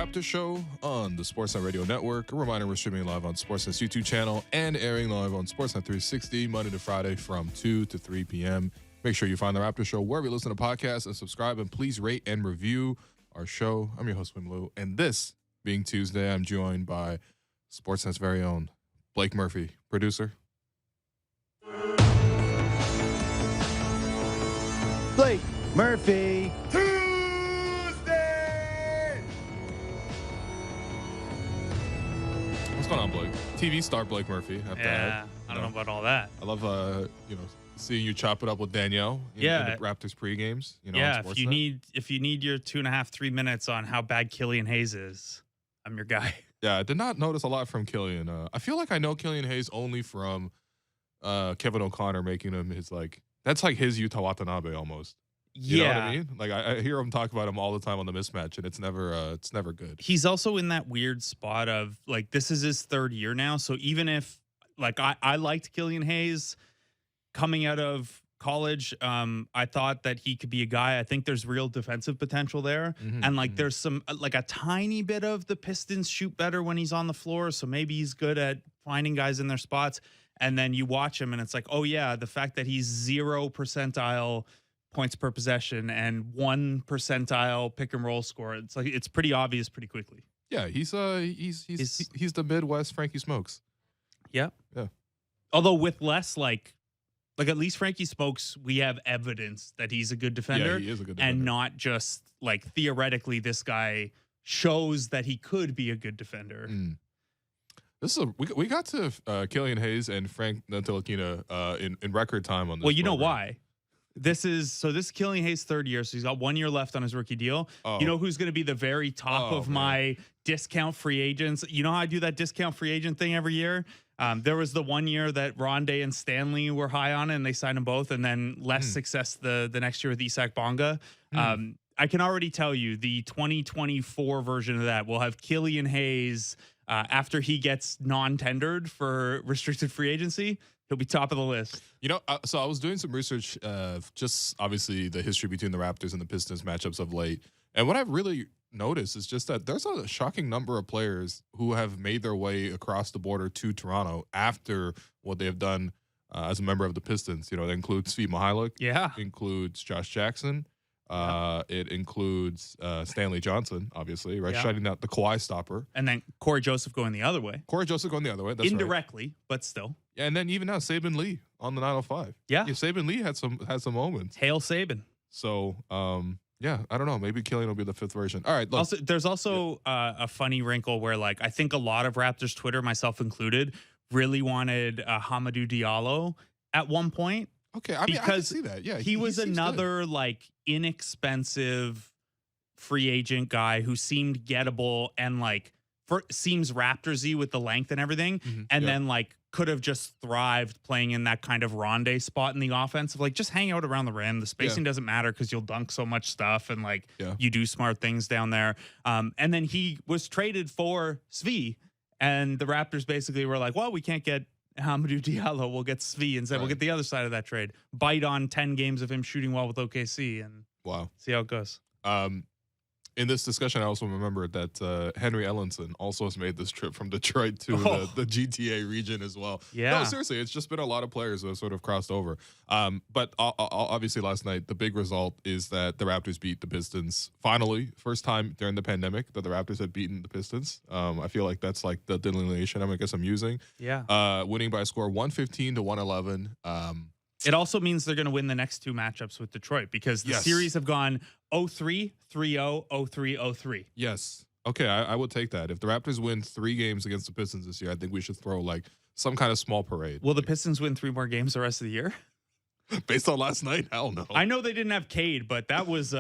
Raptors Show on the Sportsnet Radio Network. A reminder, we're streaming live on Sportsnet's YouTube channel and airing live on Sportsnet 360 Monday to Friday from 2 to 3 p.m. Make sure you find the Raptors Show wherever you listen to podcasts and subscribe, and please rate and review our show. I'm your host, Wim Lou, and this being Tuesday, I'm joined by Sportsnet's very own Blake Murphy, producer. Blake Murphy. What's going on, Blake? TV star Blake Murphy. I don't know about all that. I love, seeing you chop it up with Danielle in the Raptors pre-games. On Sportsnet. if you need your 2.5-3 minutes on how bad Killian Hayes is, I'm your guy. Yeah, I did not notice a lot from Killian. I feel like I know Killian Hayes only from Kevin O'Connor making him that's like his Yuta Watanabe almost. You know what I mean? Like I hear him talk about him all the time on the mismatch, and it's never good. He's also in that weird spot of this is his third year now. So even if I liked Killian Hayes coming out of college, I thought that he could be a guy. I think there's real defensive potential there, and there's some a tiny bit of the Pistons shoot better when he's on the floor. So maybe he's good at finding guys in their spots. And then you watch him, and it's like, oh yeah, the fact that he's 0 percentile points per possession and 1 percentile pick and roll score. It's pretty obvious pretty quickly. Yeah, he's the Midwest Frankie Smokes. Yeah. Yeah. Although with less at least Frankie Smokes, we have evidence that he's a good defender. Yeah, he is a good defender. And not just theoretically this guy shows that he could be a good defender. This is we got to Killian Hayes and Frank Ntilikina in record time on this. Well, you know program. why? This is Killian Hayes' third year, so he's got 1 year left on his rookie deal. Oh. You know who's going to be the very top of my discount free agents? You know how I do that discount free agent thing every year? There was the 1 year that Rondé and Stanley were high on, and they signed them both, and then less success the next year with Isak Bonga. I can already tell you the 2024 version of that will have Killian Hayes after he gets non-tendered for restricted free agency. He'll be top of the list. So I was doing some research, just obviously the history between the Raptors and the Pistons matchups of late. And what I've really noticed is just that there's a shocking number of players who have made their way across the border to Toronto after what they have done as a member of the Pistons. That includes Svi Mihajlovic. Yeah. Includes Josh Jackson. It includes Stanley Johnson, obviously, right? Yeah. Shutting out the Kawhi stopper. And then Corey Joseph going the other way. That's indirectly, but still. Yeah, and then even now, Sabin Lee on the 905. Yeah. Sabin Lee had some moments. Hail Sabin. So, I don't know. Maybe Killian will be the fifth version. All right. Look. There's also a funny wrinkle where, I think a lot of Raptors Twitter, myself included, really wanted Hamidou Diallo at one point. Okay, I can see that. Yeah, he was another inexpensive free agent guy who seemed gettable and seems Raptorsy with the length and everything, and then could have just thrived playing in that kind of Rondé spot in the offense of just hang out around the rim. The spacing doesn't matter because you'll dunk so much stuff and you do smart things down there. And then he was traded for Svi, and the Raptors basically were like, well, we can't get Hamidou Diallo, we'll get Svi instead. We'll get the other side of that trade. Bite on 10 games of him shooting well with OKC and see how it goes. In this discussion, I also remembered that Henry Ellenson also has made this trip from Detroit to the GTA region as well. Yeah. No, seriously, it's just been a lot of players who have sort of crossed over. But obviously last night, the big result is that the Raptors beat the Pistons. Finally, first time during the pandemic that the Raptors had beaten the Pistons. I feel like that's the delineation I guess I'm using. Yeah. Winning by a score 115 to 111. It also means they're going to win the next two matchups with Detroit because the series have gone 0-3, 3-0, 0-3, 0-3. Yes. Okay, I would take that. If the Raptors win 3 games against the Pistons this year, I think we should throw some kind of small parade. Will the Pistons win 3 more games the rest of the year? Based on last night? Hell no. I know they didn't have Cade, but that was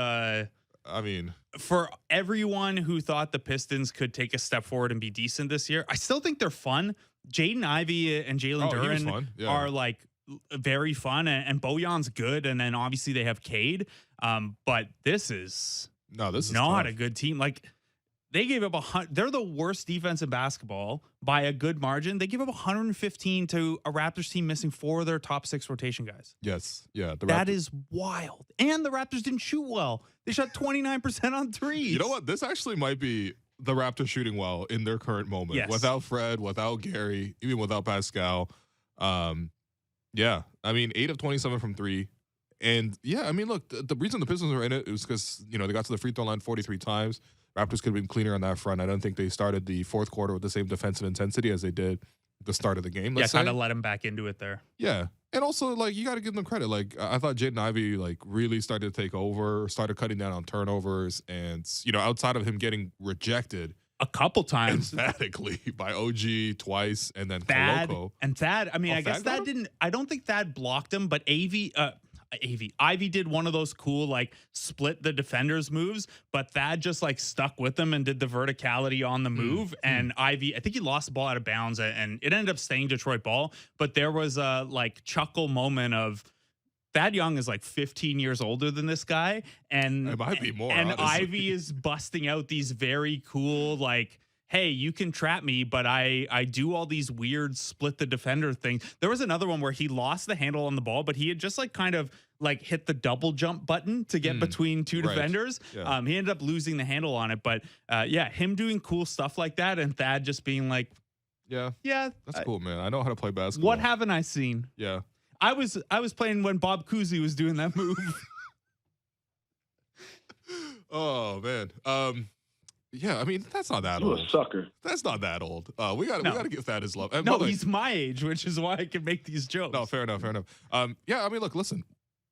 for everyone who thought the Pistons could take a step forward and be decent this year, I still think they're fun. Jaden Ivey and Jalen Duren are very fun, and Bojan's good, and then obviously they have Cade. But this is not tough. a good team. They gave up they're the worst defense in basketball by a good margin. They give up 115 to a Raptors team missing 4 of their top 6 rotation guys. Yes. Yeah. That is wild. And the Raptors didn't shoot well. They shot 29% on threes. You know what? This actually might be the Raptors shooting well in their current moment. Yes. Without Fred, without Gary, even without Pascal. Yeah, I mean, 8 of 27 from 3. And yeah, I mean, look, the reason the Pistons were in it was because, they got to the free throw line 43 times. Raptors could have been cleaner on that front. I don't think they started the fourth quarter with the same defensive intensity as they did at the start of the game. Yeah, kind of let him back into it there. Yeah. And also, like, you got to give them credit. Like, I thought Jaden Ivey, like, really started to take over, started cutting down on turnovers. And, outside of him getting rejected a couple times emphatically by OG twice and then Thad. Koloko. And Thad, I mean, I guess Thad didn't, I don't think Thad blocked him, but Ivy did one of those cool, like, split the defenders moves, but Thad just, like, stuck with them and did the verticality on the move. And Ivy, I think he lost the ball out of bounds and it ended up staying Detroit ball. But there was a, like, chuckle moment of Thad Young is like 15 years older than this guy. And it might be more. And honestly. Ivy is busting out these very cool, like, hey, you can trap me, but I do all these weird split the defender things. There was another one where he lost the handle on the ball, but he had just like kind of like hit the double jump button to get between two defenders. Yeah. He ended up losing the handle on it, but yeah, him doing cool stuff like that and Thad just being like, yeah, that's cool, man. I know how to play basketball. What haven't I seen? Yeah. I was playing when Bob Cousy was doing that move. Oh man. Yeah, I mean that's not that you old. A sucker. That's not that old. We got to give Thad his love. And no, he's my age, which is why I can make these jokes. No, fair enough. Yeah, I mean, look, listen.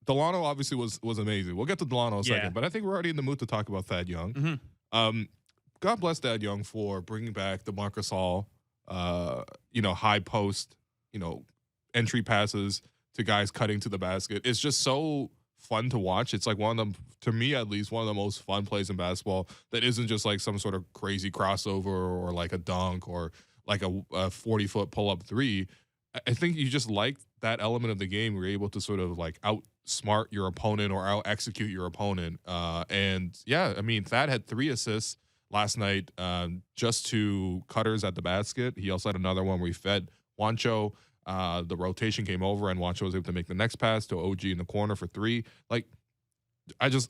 Delano obviously was amazing. We'll get to Delano in a second, but I think we're already in the mood to talk about Thad Young. God bless Thad Young for bringing back the Marc Gasol, high post, entry passes to guys cutting to the basket. It's just so fun to watch. It's like one of them, to me at least, one of the most fun plays in basketball that isn't just like some sort of crazy crossover or like a dunk or like a 40-foot pull-up three. I think you just like that element of the game where you're able to sort of like outsmart your opponent or out-execute your opponent. And yeah, I mean, Thad had 3 assists last night just to cutters at the basket. He also had another one where he fed Juancho. The rotation came over and Juancho was able to make the next pass to OG in the corner for 3. Like,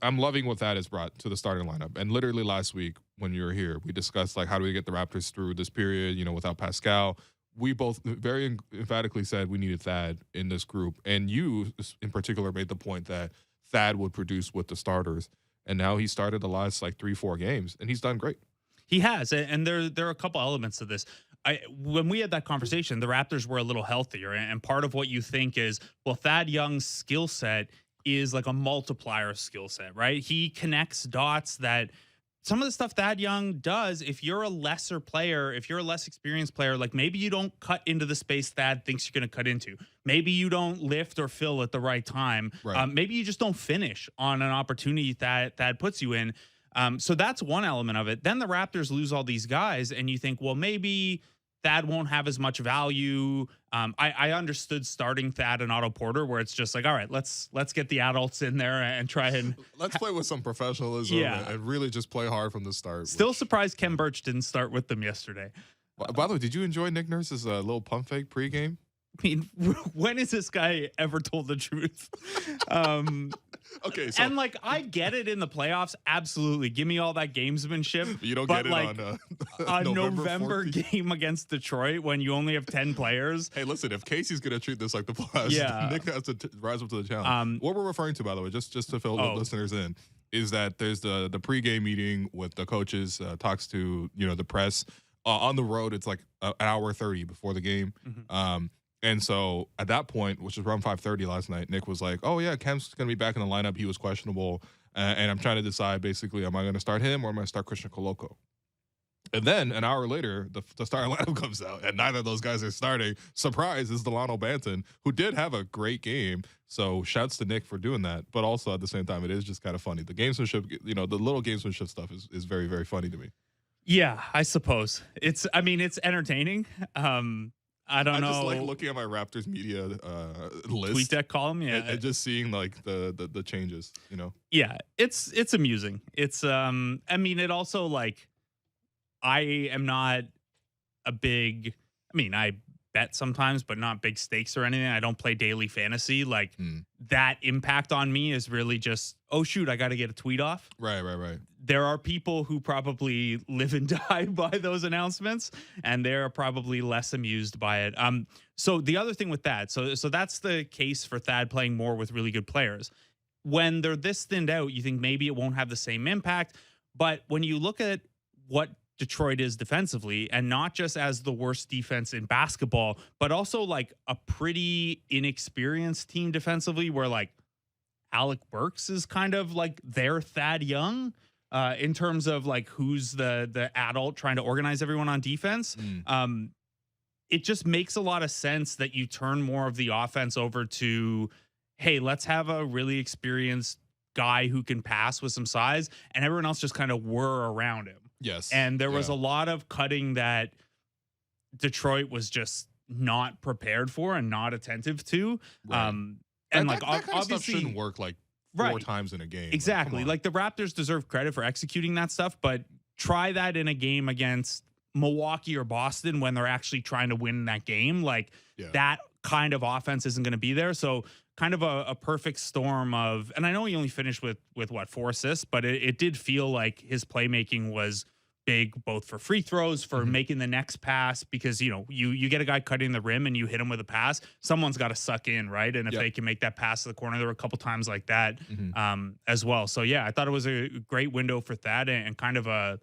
I'm loving what that has brought to the starting lineup. And literally last week when you were here, we discussed like how do we get the Raptors through this period, without Pascal. We both very emphatically said we needed Thad in this group. And you in particular made the point that Thad would produce with the starters. And now he started the last like 3-4 games and he's done great. He has. And there are a couple elements to this. When we had that conversation, the Raptors were a little healthier. And part of what you think is, well, Thad Young's skill set is like a multiplier skill set, right? He connects dots that some of the stuff Thad Young does, if you're a lesser player, if you're a less experienced player, like maybe you don't cut into the space Thad thinks you're going to cut into. Maybe you don't lift or fill at the right time. Right. Maybe you just don't finish on an opportunity that Thad puts you in. So that's one element of it. Then the Raptors lose all these guys and you think, well, maybe Thad won't have as much value. I understood starting Thad and Otto Porter where it's just like, all right, let's get the adults in there and try and let's play with some professionalism and really just play hard from the start. Still surprised Ken Birch didn't start with them yesterday. By the way, did you enjoy Nick Nurse's little pump fake pregame? I mean, when has this guy ever told the truth? Okay, so and like I get it in the playoffs, absolutely. Give me all that gamesmanship. You don't but get it like, on a November game against Detroit when you only have 10 players. Hey, listen, if Casey's gonna treat this like the playoffs, Nick has to rise up to the challenge. What we're referring to, by the way, just to fill the listeners in, is that there's the pregame meeting with the coaches, talks to the press. On the road, it's like an hour 30 before the game. And so at that point, which was around 5:30 last night, Nick was like, oh, yeah, Kem's going to be back in the lineup. He was questionable. And I'm trying to decide, basically, am I going to start him or am I going to start Christian Koloko? And then an hour later, the starting lineup comes out, and neither of those guys are starting. Surprise is Delano Banton, who did have a great game. So shouts to Nick for doing that. But also at the same time, it is just kind of funny. The gamesmanship, the little gamesmanship stuff is very, very funny to me. Yeah, I suppose. It's entertaining. I don't know. I just like looking at my Raptors media list. Tweet deck column, yeah. And just seeing like the changes, Yeah, it's amusing. It's I mean, it also like I am not a big I bet sometimes, but not big stakes or anything. I don't play daily fantasy. Like that impact on me is really just, oh shoot, I got to get a tweet off. Right. There are people who probably live and die by those announcements, and they're probably less amused by it. So the other thing with that, so that's the case for Thad playing more with really good players. When they're this thinned out, you think maybe it won't have the same impact. But when you look at what Detroit is defensively, and not just as the worst defense in basketball, but also like a pretty inexperienced team defensively, where like Alec Burks is kind of like their Thad Young in terms of like who's the adult trying to organize everyone on defense. It just makes a lot of sense that you turn more of the offense over to, hey, let's have a really experienced guy who can pass with some size, and everyone else just kind of whir around him. Yes. And there was a lot of cutting that Detroit was just not prepared for and not attentive to. Right. And that, like that kind of obviously stuff shouldn't work like four times in a game. Exactly. Like the Raptors deserve credit for executing that stuff, but try that in a game against Milwaukee or Boston when they're actually trying to win that game. Like that kind of offense isn't going to be there. So kind of a perfect storm of, and I know he only finished with what, 4 assists, but it did feel like his playmaking was big, both for free throws, for making the next pass, because, you know, you get a guy cutting the rim and you hit him with a pass, someone's got to suck in, right? And if they can make that pass to the corner, there were a couple times like that as well. So yeah, I thought it was a great window for Thad, and kind of a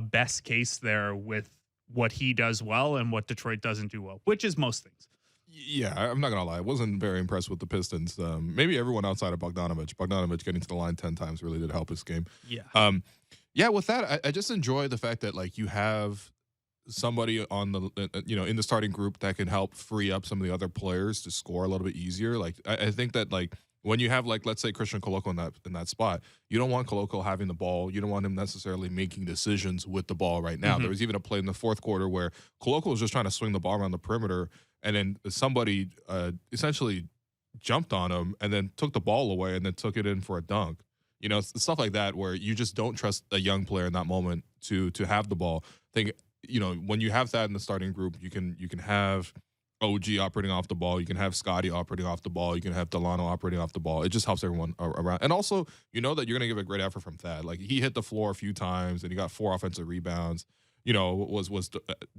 best case there with what he does well and what Detroit doesn't do well, which is most things. Yeah, I'm not gonna lie, I wasn't very impressed with the Pistons. Maybe everyone outside of Bogdanovich getting to the line 10 times really did help his game. Yeah, with that, I just enjoy the fact that like you have somebody on the in the starting group that can help free up some of the other players to score a little bit easier. Like I think that like when you have like, let's say, Christian Koloko in that spot, you don't want Koloko having the ball. You don't want him necessarily making decisions with the ball right now. There was even a play in the fourth quarter where Koloko was just trying to swing the ball around the perimeter, and then somebody essentially jumped on him and then took the ball away and then took it in for a dunk. You know, stuff like that where you just don't trust a young player in that moment to have the ball. I think, you know, when you have that in the starting group, you can have OG operating off the ball. You can have Scottie operating off the ball. You can have Delano operating off the ball. It just helps everyone around. And also, you know that you're going to give a great effort from Thad. Like, he hit the floor a few times, and he got 4 offensive rebounds. You know, was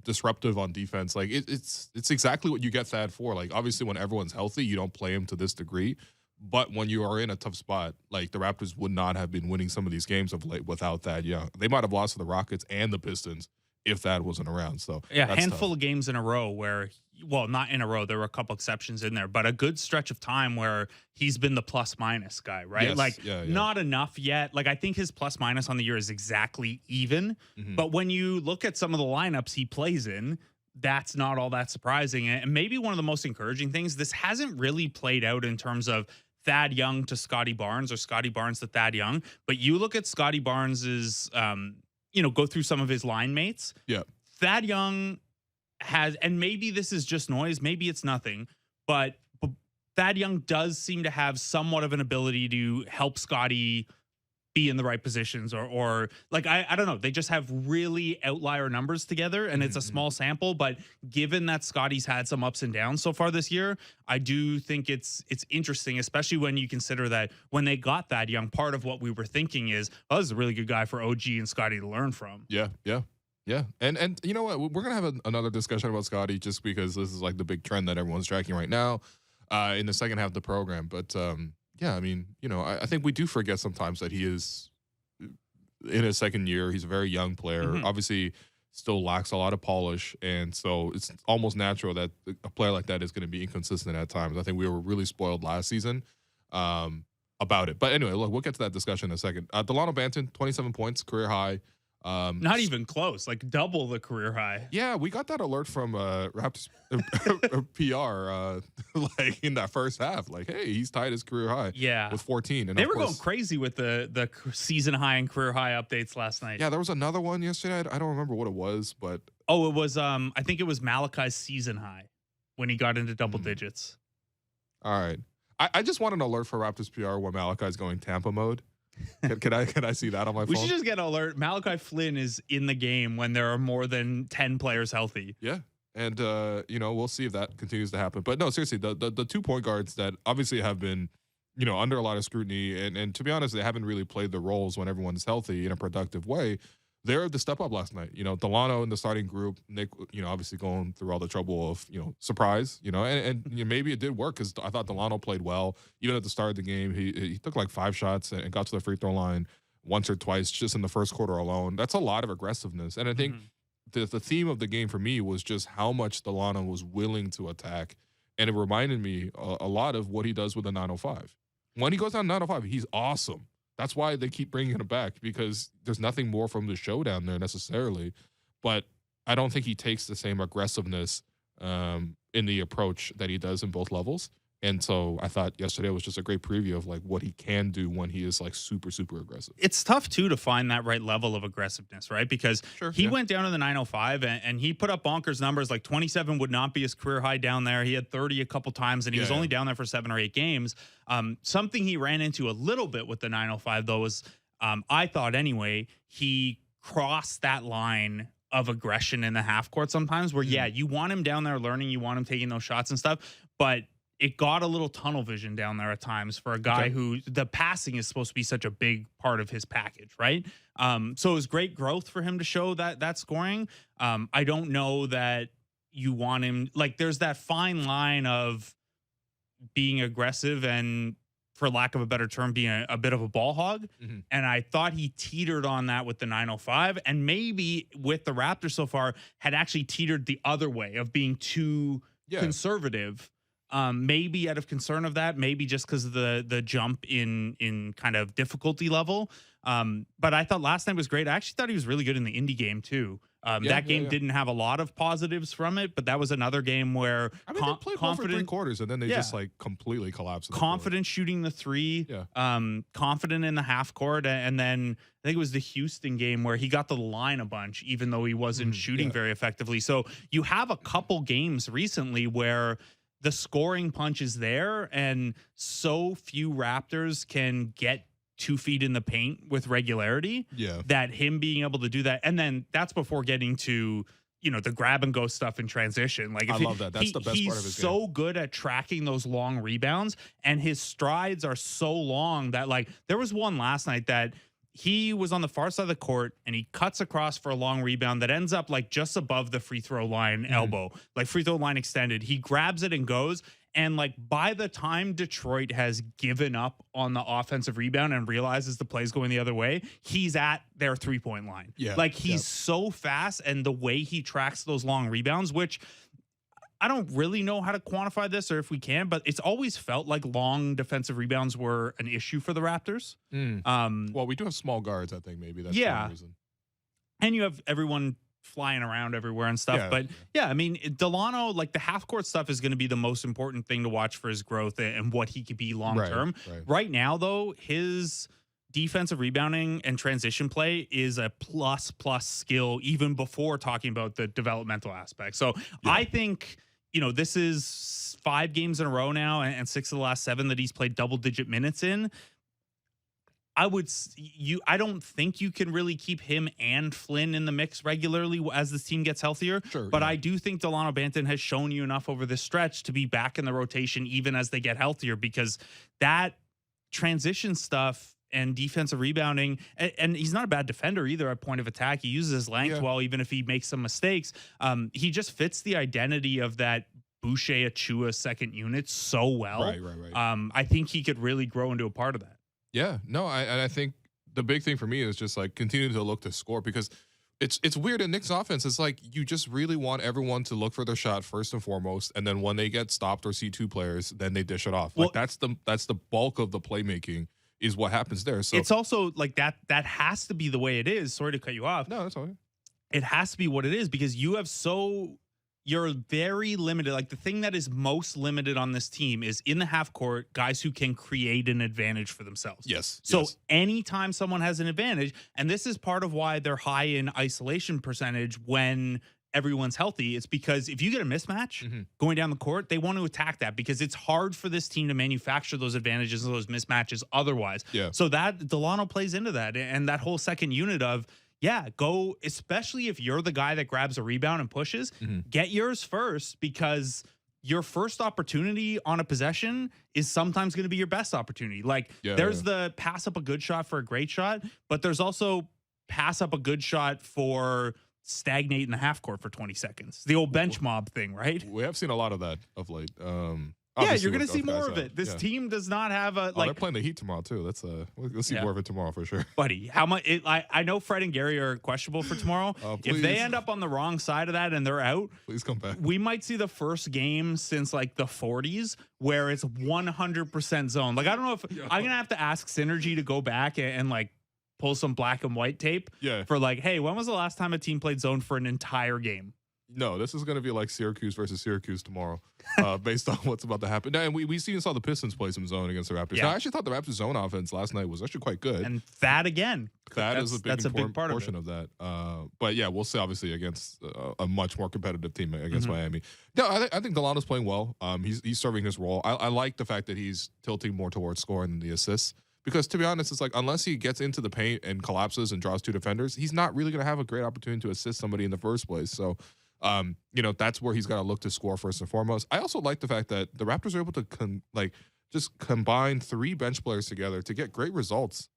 disruptive on defense. Like, it's exactly what you get Thad for. Like, obviously, when everyone's healthy, you don't play him to this degree. But when you are in a tough spot, like the Raptors would not have been winning some of these games of late without Thad Young. They might have lost to the Rockets and the Pistons if Thad wasn't around. So yeah, a handful of games in a row where, well, not in a row, there were a couple exceptions in there, but a good stretch of time where he's been the plus minus guy, right? Yes, like not enough yet. Like I think his plus minus on the year is exactly even. But when you look at some of the lineups he plays in, that's not all that surprising. And maybe one of the most encouraging things, this hasn't really played out in terms of Thad Young to Scottie Barnes or Scottie Barnes to Thad Young. But you look at Scottie Barnes's, go through some of his line mates. Yeah. Thad Young has, and maybe this is just noise, maybe it's nothing, but Thad Young does seem to have somewhat of an ability to help Scottie be in the right positions, or like, I don't know. They just have really outlier numbers together, and it's a small sample, but given that Scottie's had some ups and downs so far this year, I do think it's interesting, especially when you consider that when they got Thad Young, part of what we were thinking is, oh, this is a really good guy for OG and Scottie to learn from. Yeah. And you know what? We're going to have another discussion about Scottie just because this is like the big trend that everyone's tracking right now in the second half of the program. But yeah, I mean, you know, I think we do forget sometimes that he is in his second year. He's a very young player. Obviously, still lacks a lot of polish. And so it's almost natural that a player like that is going to be inconsistent at times. I think we were really spoiled last season about it. But anyway, look, we'll get to that discussion in a second. Delano Banton, 27 points, career high. Not even close, like double the career high. Yeah, we got that alert from Raptors PR like in that first half. Like, hey, he's tied his career high. Yeah, with 14. And they were going crazy with the season high and career high updates last night. Yeah, there was another one yesterday. I don't remember what it was, but it was I think it was Malachi's season high when he got into double digits. All right, I just want an alert for Raptors PR when Malachi's going Tampa mode. Can I see that on my phone? We should just get an alert. Malachi Flynn is in the game when there are more than 10 players healthy. Yeah. And we'll see if that continues to happen. But no, seriously, the 2 point guards that obviously have been, under a lot of scrutiny, and to be honest, they haven't really played the roles when everyone's healthy in a productive way. They're the step up last night. Delano in the starting group, Nick, obviously going through all the trouble of, surprise, and maybe it did work because I thought Delano played well. Even at the start of the game, he took like 5 shots and got to the free throw line once or twice just in the first quarter alone. That's a lot of aggressiveness. And I think the theme of the game for me was just how much Delano was willing to attack. And it reminded me a lot of what he does with the 905. When he goes down 905, he's awesome. That's why they keep bringing him back, because there's nothing more from the show down there necessarily. But I don't think he takes the same aggressiveness in the approach that he does in both levels. And so I thought yesterday was just a great preview of like what he can do when he is like super, super aggressive. It's tough too to find that right level of aggressiveness, right? Because he went down to the 905 and he put up bonkers numbers. Like 27 would not be his career high down there. He had 30 a couple times, and he was only down there for 7 or 8 games. Something he ran into a little bit with the 905 though was, I thought anyway, he crossed that line of aggression in the half court sometimes where, you want him down there learning, you want him taking those shots and stuff, but it got a little tunnel vision down there at times for a guy who the passing is supposed to be such a big part of his package, right? So it was great growth for him to show that scoring. I don't know that you want him, like there's that fine line of being aggressive and, for lack of a better term, being a bit of a ball hog. And I thought he teetered on that with the 905, and maybe with the Raptors so far had actually teetered the other way of being too conservative. Maybe out of concern of that, maybe just because of the jump in kind of difficulty level. But I thought last night was great. I actually thought he was really good in the indie game too. That game didn't have a lot of positives from it, but that was another game where they played well for 3 quarters and then they just like completely collapsed. Confident shooting the 3, confident in the half court, and then I think it was the Houston game where he got to the line a bunch, even though he wasn't shooting very effectively. So you have a couple games recently where the scoring punch is there, and so few Raptors can get 2 feet in the paint with regularity that him being able to do that. And then that's before getting to, the grab and go stuff in transition. Like I love that. That's the best part of his game. He's so good at tracking those long rebounds, and his strides are so long that like there was one last night that he was on the far side of the court and he cuts across for a long rebound that ends up like just above the free throw line elbow, like free throw line extended. He grabs it and goes. And like by the time Detroit has given up on the offensive rebound and realizes the play's going the other way, he's at their 3-point line. Like he's so fast, and the way he tracks those long rebounds, which I don't really know how to quantify this or if we can, but it's always felt like long defensive rebounds were an issue for the Raptors. Well, we do have small guards, I think maybe that's the reason. And you have everyone flying around everywhere and stuff. But I mean, Delano, like the half court stuff is going to be the most important thing to watch for his growth and what he could be long term. Right now, though, his defensive rebounding and transition play is a plus skill even before talking about the developmental aspect. So I think, this is 5 games in a row now and 6 of the last 7 that he's played double-digit minutes in. I don't think you can really keep him and Flynn in the mix regularly as this team gets healthier. But I do think Delano Banton has shown you enough over this stretch to be back in the rotation even as they get healthier, because that transition stuff and defensive rebounding, and he's not a bad defender either at point of attack. He uses his length well, even if he makes some mistakes. He just fits the identity of that Boucher Achua second unit so well. I think he could really grow into a part of that. Yeah, no, I think the big thing for me is just like continue to look to score, because it's weird in Knicks offense. It's like you just really want everyone to look for their shot first and foremost, and then when they get stopped or see 2 players, then they dish it off. Well, like that's the bulk of the playmaking is what happens there. So it's also like that has to be the way it is. Sorry to cut you off. No, that's all right. It has to be what it is, because you're very limited. Like the thing that is most limited on this team is in the half court, guys who can create an advantage for themselves. So anytime someone has an advantage, and this is part of why they're high in isolation percentage when everyone's healthy, it's because if you get a mismatch going down the court, they want to attack that, because it's hard for this team to manufacture those advantages and those mismatches otherwise. So that Delano plays into that, and that whole second unit of, yeah, go, especially if you're the guy that grabs a rebound and pushes, get yours first, because your first opportunity on a possession is sometimes going to be your best opportunity. Like there's the pass up a good shot for a great shot, but there's also pass up a good shot for stagnate in the half court for 20 seconds. The old bench mob thing, right? We have seen a lot of that of late. Yeah, you're going to see more of it. This team does not have a they're playing the Heat tomorrow too. That's we'll see more of it tomorrow for sure. Buddy, how much? I know Fred and Gary are questionable for tomorrow. If they end up on the wrong side of that and they're out, please come back. We might see the first game since like the 40s where it's 100% zone. Like I don't know if I'm gonna have to ask Synergy to go back and like pull some black and white tape. For like, hey, when was the last time a team played zone for an entire game? No, this is going to be like Syracuse versus Syracuse tomorrow, based on what's about to happen. Now, and we saw the Pistons play some zone against the Raptors. Now, I actually thought the Raptors' zone offense last night was actually quite good. And that again, that's a big part portion of that. But yeah, we'll see. Obviously, against a much more competitive team against Miami. No, I think Delano's playing well. He's serving his role. I like the fact that he's tilting more towards scoring than the assists. Because to be honest, it's like unless he gets into the paint and collapses and draws two defenders, he's not really going to have a great opportunity to assist somebody in the first place. So. That's where he's got to look to score first and foremost. I also like the fact that the Raptors are able to just combine three bench players together to get great results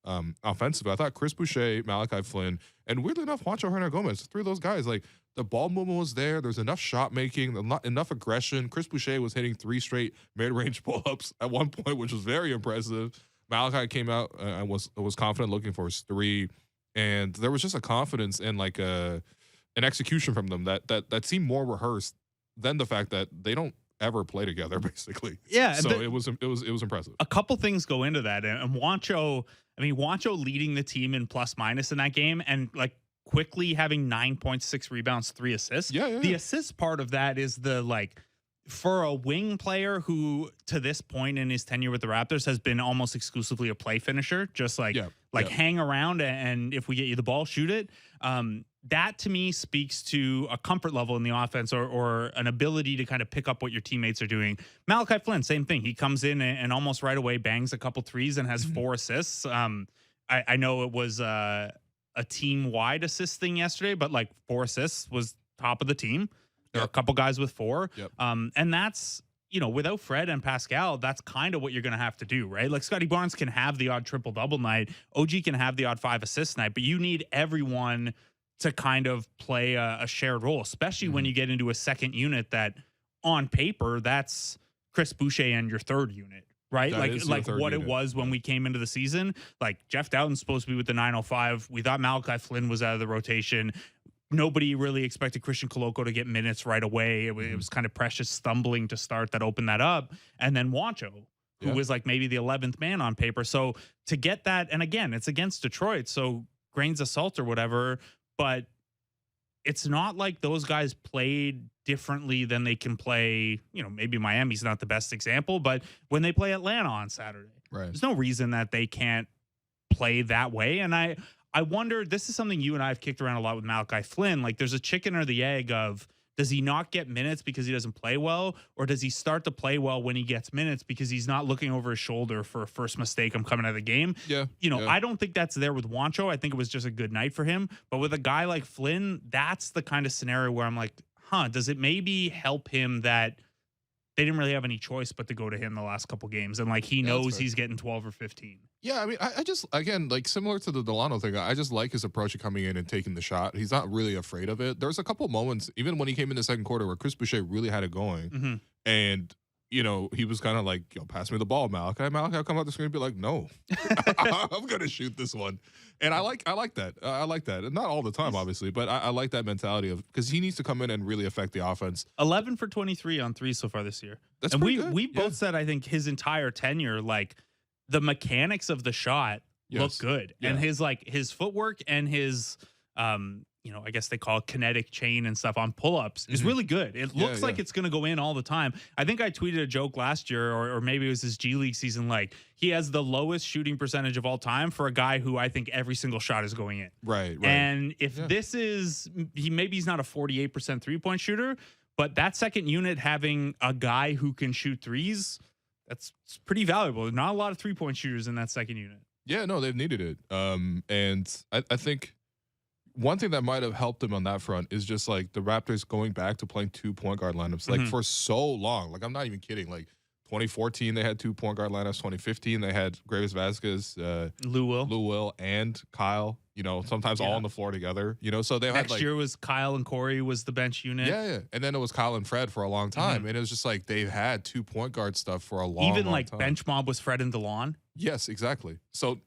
offensively. I thought Chris Boucher, Malachi Flynn, and weirdly enough, Juancho Hernangomez, three of those guys, like the ball movement was there. There's enough shot making, enough aggression. Chris Boucher was hitting 3 straight mid-range pull-ups at one point, which was very impressive. Malachi came out and was confident looking for his 3, and there was just a confidence and like an execution from them that seemed more rehearsed than the fact that they don't ever play together, basically. Yeah. So it was impressive. A couple things go into that. And Juancho leading the team in plus minus in that game and like quickly having 9.6 rebounds, 3 assists. Yeah. The assist part of that is the like, for a wing player who to this point in his tenure with the Raptors has been almost exclusively a play finisher, just like hang around and if we get you the ball, shoot it. That to me speaks to a comfort level in the offense or an ability to kind of pick up what your teammates are doing. Malachi Flynn, same thing. He comes in and almost right away bangs a couple threes and has 4 assists. I know it was a team-wide assist thing yesterday, but like 4 assists was top of the team. There are a couple guys with 4. And that's, without Fred and Pascal, that's kind of what you're going to have to do, right? Like Scottie Barnes can have the odd triple-double night. OG can have the odd 5 assist night, but you need everyone to kind of play a shared role, especially when you get into a second unit that on paper, that's Chris Boucher and your third unit, right? Like what it was when we came into the season. Like Jeff Doughton's supposed to be with the 905. We thought Malachi Flynn was out of the rotation. Nobody really expected Christian Coloco to get minutes right away. It was kind of Precious stumbling to start that opened that up. And then Juancho, who was like maybe the 11th man on paper. So to get that, and again, it's against Detroit, so grains of salt or whatever, but it's not like those guys played differently than they can play. Maybe Miami's not the best example, but when they play Atlanta on Saturday, there's no reason that they can't play that way. And I wonder, this is something you and I have kicked around a lot with Malachi Flynn. Like there's a chicken or the egg of, does he not get minutes because he doesn't play well? Or does he start to play well when he gets minutes because he's not looking over his shoulder for a first mistake, I'm coming out of the game? I don't think that's there with Juancho. I think it was just a good night for him. But with a guy like Flynn, that's the kind of scenario where I'm like, does it maybe help him that they didn't really have any choice but to go to him the last couple games? And like he knows he's getting 12 or 15. Yeah, I mean, I just, again, like similar to the Delano thing, I just like his approach of coming in and taking the shot. He's not really afraid of it. There's a couple moments, even when he came in the second quarter, where Chris Boucher really had it going. And, he was kind of like, pass me the ball, Malachi. Malachi will come out the screen and be like, no, I'm going to shoot this one. And I like that. I like that. And not all the time, obviously, but I like that mentality of, because he needs to come in and really affect the offense. 11 for 23 on 3 so far this year. That's and pretty good. We both said, I think his entire tenure, like, the mechanics of the shot look good. And his footwork and his, I guess they call it kinetic chain and stuff on pull-ups is really good. It looks like it's going to go in all the time. I think I tweeted a joke last year, or maybe it was his G League season, like he has the lowest shooting percentage of all time for a guy who I think every single shot is going in. Right. And if this is, he's not a 48% 3-point shooter, but that second unit having a guy who can shoot threes, that's pretty valuable. Not a lot of 3-point shooters in that second unit. Yeah, no, they've needed it. And I think one thing that might have helped him on that front is just like the Raptors going back to playing 2 point guard lineups like for so long. Like I'm not even kidding. Like 2014 they had 2 point guard lineups. 2015 they had Graves Vasquez, Lou Will, and Kyle. You know, sometimes all on the floor together. You know, so they had next year was Kyle and Corey was the bench unit. Yeah, and then it was Kyle and Fred for a long time, and it was just like they've had 2 point guard stuff for a long, even long like time. bench mob was Fred and DeLon. Yes, exactly. So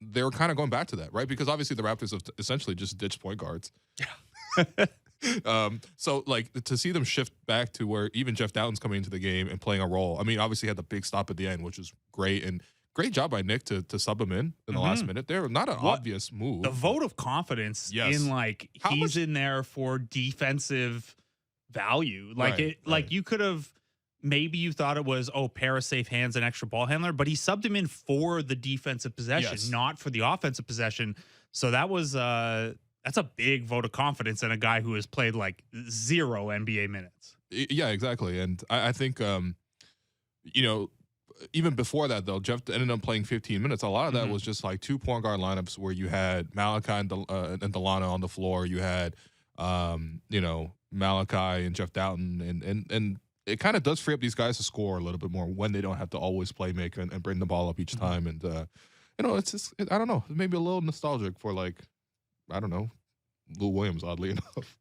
they were kind of going back to that, right? Because obviously the Raptors have essentially just ditched point guards. Yeah. So like to see them shift back to where even Jeff Doughton's coming into the game and playing a role. I mean, obviously he had the big stop at the end, which was great, and great job by Nick to sub him in the last minute there. Not an obvious move. The vote of confidence in like he's in there for defensive value. Like like you could have. Maybe you thought it was, pair of safe hands and extra ball handler, but he subbed him in for the defensive possession, not for the offensive possession. So that was that's a big vote of confidence in a guy who has played like 0 NBA minutes. Yeah, exactly. And I think, you know, even before that, though, Jeff ended up playing 15 minutes. A lot of that was just like 2 point guard lineups where you had Malachi and Delano on the floor. You had, you know, Malachi and Jeff Doughton and it kind of does free up these guys to score a little bit more when they don't have to always play make and bring the ball up each time. And, you know, it's just, I don't know, maybe a little nostalgic for like, I don't know, Lou Williams, oddly enough.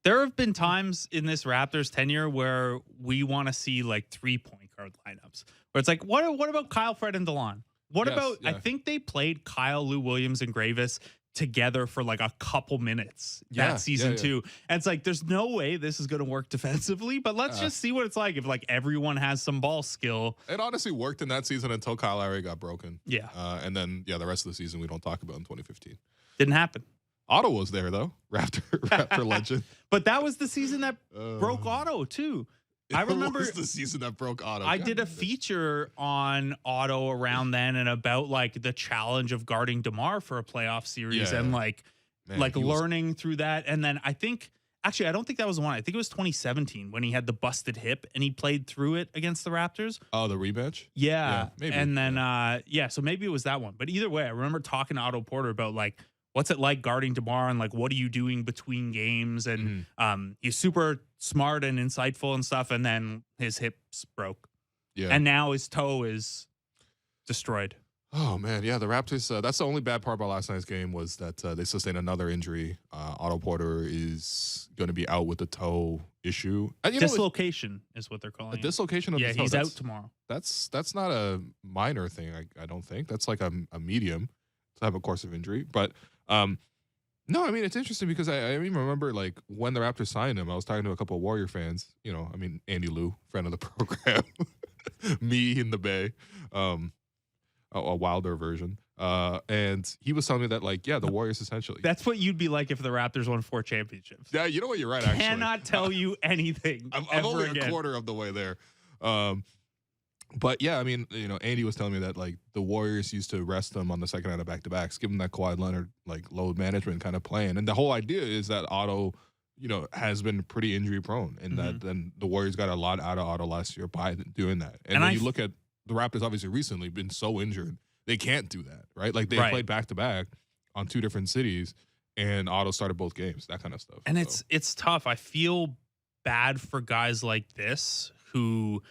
There have been times in this Raptors tenure where we want to see like 3 point guard lineups where it's like, what about Kyle, Fred, and DeLon? What about, I think they played Kyle, Lou Williams, and Gravis together for like a couple minutes that season too. And it's like, there's no way this is going to work defensively, but let's just see what it's like if like everyone has some ball skill. It honestly worked in that season until Kyle Lowry got broken. Yeah. And then, the rest of the season we don't talk about in 2015. Didn't happen. Otto was there though, Raptor legend. But that was the season that broke Otto too. I remember it was the season that broke Otto. I did a feature on Otto around then and about like the challenge of guarding DeMar for a playoff series and like learning through that. And then I think actually I don't think that was the one. I think it was 2017 when he had the busted hip and he played through it against the Raptors. Oh, the rematch? Yeah. Maybe. And then so maybe it was that one. But either way, I remember talking to Otto Porter about like what's it like guarding DeMar and like what are you doing between games? And he's super smart and insightful and stuff. And then his hips broke. Yeah. And now his toe is destroyed. Oh, man. Yeah, the Raptors, that's the only bad part about last night's game was that they sustained another injury. Otto Porter is going to be out with the toe issue. Dislocation is what they're calling it. A dislocation of the toe. Yeah, he's out tomorrow. That's not a minor thing, I don't think. That's like a medium type of course of injury. But no, I mean, it's interesting because I even remember like when the Raptors signed him, I was talking to a couple of Warrior fans, you know, I mean, Andy Liu, friend of the program, me in the Bay, a wilder version. And he was telling me that like, the Warriors essentially. That's what you'd be like if the Raptors won 4 championships. Yeah, you know what? You're right, actually. Cannot tell you anything. I'm only a quarter of the way there. But yeah, I mean, you know, Andy was telling me that like the Warriors used to rest them on the second night of back-to-backs, give them that Kawhi Leonard like load management kind of plan. And the whole idea is that Otto, you know, has been pretty injury prone, and that then the Warriors got a lot out of Otto last year by doing that. And when you look at the Raptors, obviously recently been so injured, they can't do that, right? Like they played back-to-back on 2 different cities, and Otto started both games, that kind of stuff. And it's tough. I feel bad for guys like this who,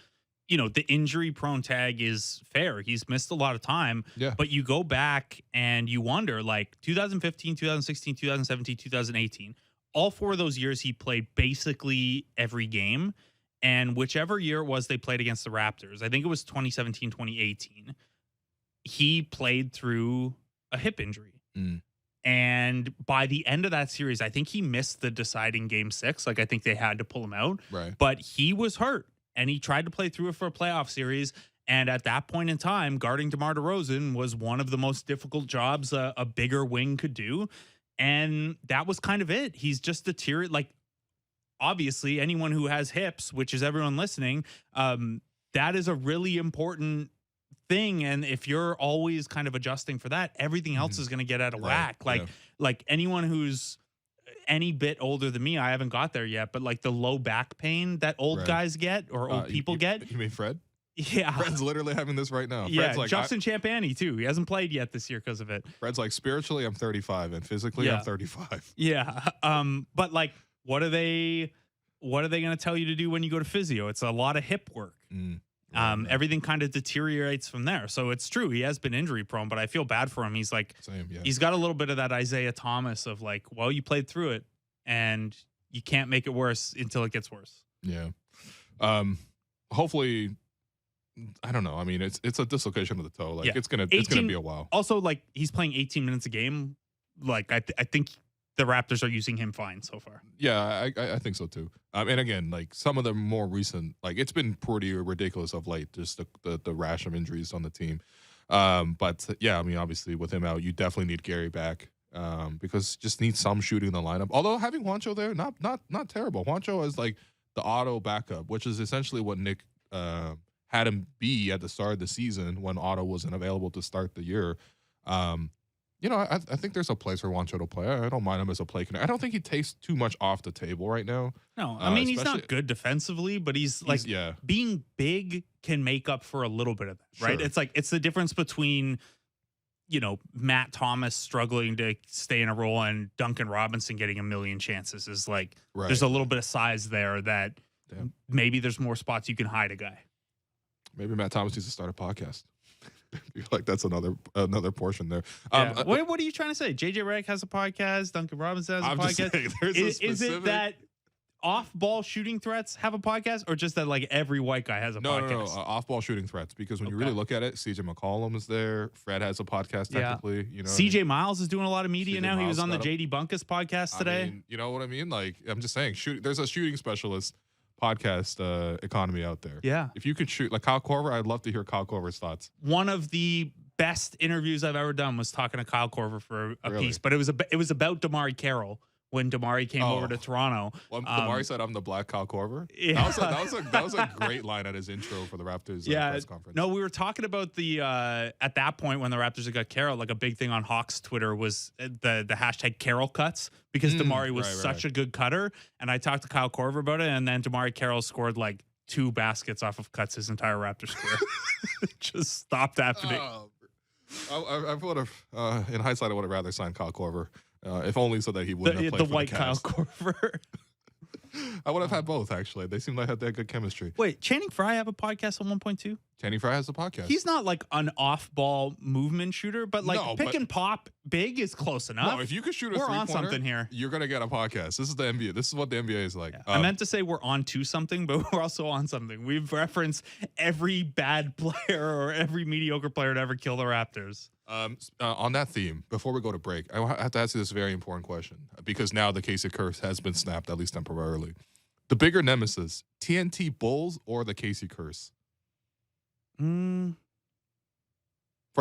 you know, the injury prone tag is fair. He's missed a lot of time. Yeah. But you go back and you wonder, like 2015, 2016, 2017, 2018, all 4 of those years he played basically every game. And whichever year it was they played against the Raptors, I think it was 2017, 2018, he played through a hip injury. And by the end of that series, I think he missed the deciding game 6. Like I think they had to pull him out. Right. But he was hurt. And he tried to play through it for a playoff series. And at that point in time, guarding DeMar DeRozan was one of the most difficult jobs a bigger wing could do. And that was kind of it. He's just deteriorated. Like, obviously, anyone who has hips, which is everyone listening, that is a really important thing. And if you're always kind of adjusting for that, everything else is going to get out of whack. Like anyone who's any bit older than me, I haven't got there yet, but like the low back pain that old guys get or old people get. You mean Fred? Yeah. Fred's literally having this right now. Yeah, Fred's like, Justin Champagny too. He hasn't played yet this year because of it. Fred's like, spiritually, I'm 35, and physically, I'm 35. Yeah. But like, what are they going to tell you to do when you go to physio? It's a lot of hip work. Everything kind of deteriorates from there. So it's true. He has been injury prone, but I feel bad for him. He's like, he's got a little bit of that Isaiah Thomas of like, well, you played through it and you can't make it worse until it gets worse. Yeah. Hopefully, I don't know. I mean, it's a dislocation of the toe. Like it's gonna be a while. Also, like he's playing 18 minutes a game. Like I think the Raptors are using him fine so far. Yeah, I think so too. And again, like some of the more recent, like it's been pretty ridiculous of late, just the rash of injuries on the team. But yeah, I mean, obviously with him out, you definitely need Gary back because just need some shooting in the lineup. Although having Juancho there, not terrible. Juancho is like the auto backup, which is essentially what Nick had him be at the start of the season when Otto wasn't available to start the year. You know, I think there's a place for Juancho to play. I don't mind him as a play connector. I don't think he takes too much off the table right now. No, I mean, he's not good defensively, but he's like being big can make up for a little bit of that, right? Sure. It's the difference between, you know, Matt Thomas struggling to stay in a role and Duncan Robinson getting a million chances is like, there's a little bit of size there that maybe there's more spots you can hide a guy. Maybe Matt Thomas needs to start a podcast. Like that's another portion there. What are you trying to say? JJ Redick has a podcast. Duncan Robinson has a podcast. Saying, is it that off-ball shooting threats have a podcast, or just that like every white guy has a podcast? No. Off-ball shooting threats, because when you really look at it, CJ McCollum is there. Fred has a podcast technically. You know, CJ Miles is doing a lot of media now. He was on the JD Bunkus podcast today. I mean, you know what I mean? Like I'm just saying, there's a shooting specialist podcast economy out there. Yeah. If you could shoot like Kyle Korver, I'd love to hear Kyle Korver's thoughts. One of the best interviews I've ever done was talking to Kyle Korver for a piece, but it was about Damari Carroll when Damari came over to Toronto. Well, Damari said, "I'm the Black Kyle Korver." Yeah. That was a great line at his intro for the Raptors press conference. No, we were talking about the at that point when the Raptors had got Carroll, like a big thing on Hawks Twitter was the hashtag Carroll cuts, because Damari was such a good cutter. And I talked to Kyle Korver about it, and then Damari Carroll scored like 2 baskets off of cuts his entire Raptors career. Just stopped happening. I would have, in hindsight, I would have rather signed Kyle Korver. If only so that he wouldn't have played the for white the Kyle Cavs. Korver. I would have had both, actually. They seemed like they had that good chemistry. Wait, Channing Frye have a podcast on 1.2? Channing Frye has a podcast. He's not like an off-ball movement shooter, but like pick and pop big is close enough. No, if you could shoot a we're three-pointer, on something here. You're going to get a podcast. This is the NBA. This is what the NBA is like. Yeah. I meant to say we're on to something, but we're also on something. We've referenced every bad player or every mediocre player to ever kill the Raptors. On that theme, before we go to break, I have to ask you this very important question, because now the Casey curse has been snapped, at least temporarily. The bigger nemesis, TNT Bulls or the Casey curse? For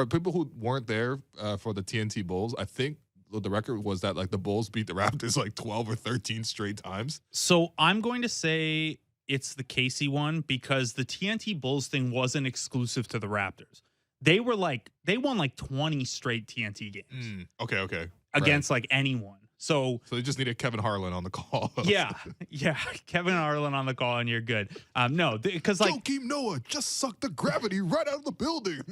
people who weren't there for the TNT Bulls, I think the record was that like the Bulls beat the Raptors like 12 or 13 straight times. So I'm going to say it's the Casey one, because the TNT Bulls thing wasn't exclusive to the Raptors. They won like 20 straight TNT games. Okay. Against like anyone. So they just needed Kevin Harlan on the call. Yeah. Kevin Harlan on the call, and you're good. No, because like Joakim Noah just sucked the gravity right out of the building.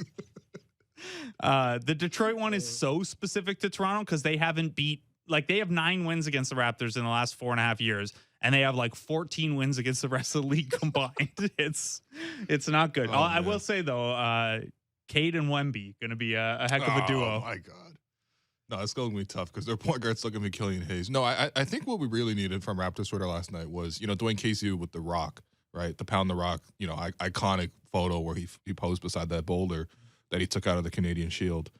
The Detroit one is so specific to Toronto because they haven't beat, like they have 9 wins against the Raptors in the last 4.5 years, and they have like 14 wins against the rest of the league combined. It's not good. I will say though, Cade and Wemby going to be a heck of a duo. Oh my God. No, it's going to be tough because their point guard's still going to be Killian Hayes. No, I think what we really needed from Raptors Twitter last night was, Dwayne Casey with the rock, right? The pound the rock, iconic photo where he posed beside that boulder that he took out of the Canadian Shield.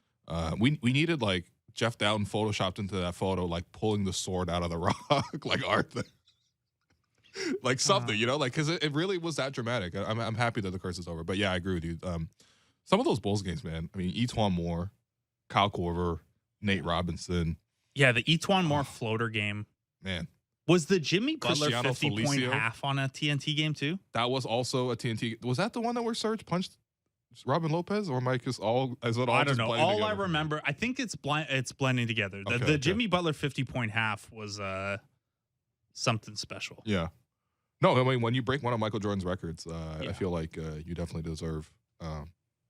We needed like Jeff Dowden photoshopped into that photo, like pulling the sword out of the rock, like Arthur. Like something, because it really was that dramatic. I'm happy that the curse is over. But yeah, I agree with you. Some of those Bulls games, man. I mean, Etuan Moore, Kyle Korver, Nate Robinson. Yeah, the Etuan Moore floater game. Man. Was the Jimmy Butler Cristiano 50-point Felicio. half on a TNT game too? That was also a TNT. Was that the one that where Serge punched Robin Lopez, or Mike is all? Is it all? I don't just know. blending All together? I remember, I think it's blending together. The Jimmy Butler 50-point half was something special. Yeah. No, I mean when you break one of Michael Jordan's records, I Yeah. feel like you definitely deserve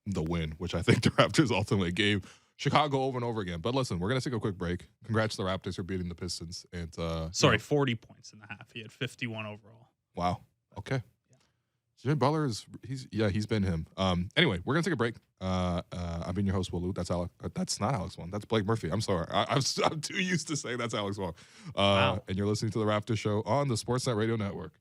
the win, which I think the Raptors ultimately gave Chicago over and over again. But listen, we're gonna take a quick break. Congrats to the Raptors for beating the Pistons. And Sorry, 40 points in the half. He had 51 overall. wow. Okay. Jimmy Butler he's been him. Anyway, we're gonna take a break. I've been your host, Will Lou. That's Alex. That's not Alex Wong. That's Blake Murphy. I'm sorry. I'm too used to saying that's Alex Wong. Wow. And you're listening to the Raptors Show on the Sportsnet Radio Network.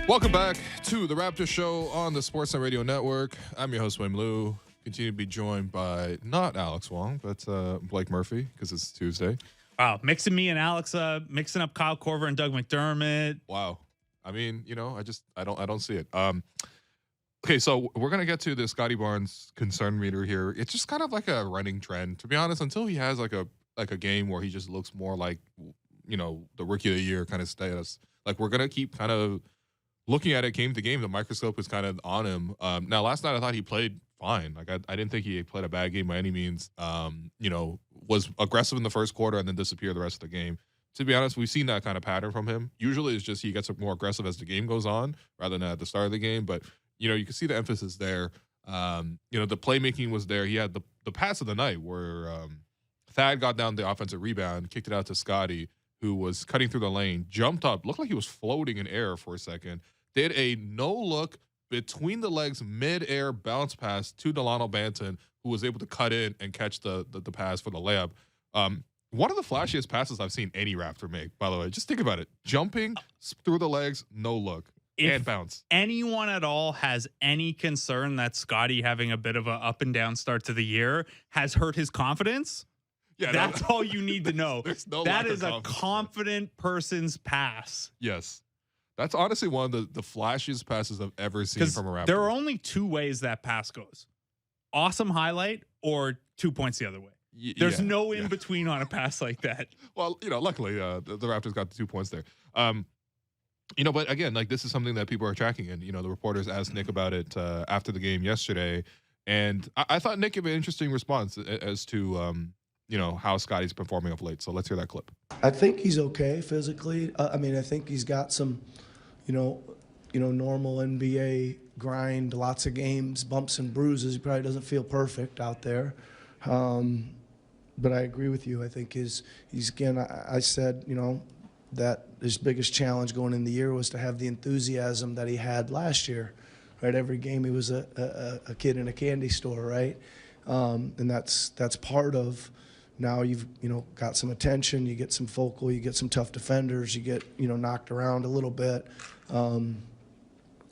Welcome back to the Raptors Show on the Sportsnet Radio Network. I'm your host, Wim Liu. Continue to be joined by not Alex Wong, but Blake Murphy, because it's Tuesday. Wow, mixing me and Alex, mixing up Kyle Korver and Doug McDermott. Wow. I mean, I don't see it. Okay, so we're gonna get to the Scottie Barnes concern meter here. It's just kind of like a running trend, to be honest, until he has like a game where he just looks more like, the rookie of the year kind of status. Like, we're gonna keep kind of looking at it game to game. The microscope is kind of on him. Now, last night I thought he played fine. Like, I didn't think he played a bad game by any means. Was aggressive in the first quarter and then disappeared the rest of the game. To be honest, we've seen that kind of pattern from him. Usually it's just he gets more aggressive as the game goes on rather than at the start of the game. But, you can see the emphasis there. The playmaking was there. He had the pass of the night where Thad got down the offensive rebound, kicked it out to Scottie, who was cutting through the lane, jumped up, looked like he was floating in air for a second, did a no-look between the legs mid-air bounce pass to Delano Banton, who was able to cut in and catch the pass for the layup. One of the flashiest passes I've seen any Raptor make, by the way. Just think about it. Jumping through the legs, no look, and bounce. Anyone at all has any concern that Scottie having a bit of an up and down start to the year has hurt his confidence, that's all you need to know. That is a confident person's pass. Yes. That's honestly one of the flashiest passes I've ever seen from a Raptor. There are only two ways that pass goes. Awesome highlight or 2 points the other way. There's no in between on a pass like that. Well, luckily the Raptors got the 2 points there. But again, like, this is something that people are tracking, and the reporters asked Nick about it after the game yesterday, and I thought Nick gave an interesting response as to how Scottie's performing of late. So let's hear that clip. I think he's okay physically. I think he's got some, normal NBA grind, lots of games, bumps and bruises. He probably doesn't feel perfect out there. But I agree with you. I think he's again, I said, that his biggest challenge going in the year was to have the enthusiasm that he had last year, right? Every game he was a kid in a candy store, right? And that's part of, now you've, got some attention, you get some focal, you get some tough defenders, you get, knocked around a little bit.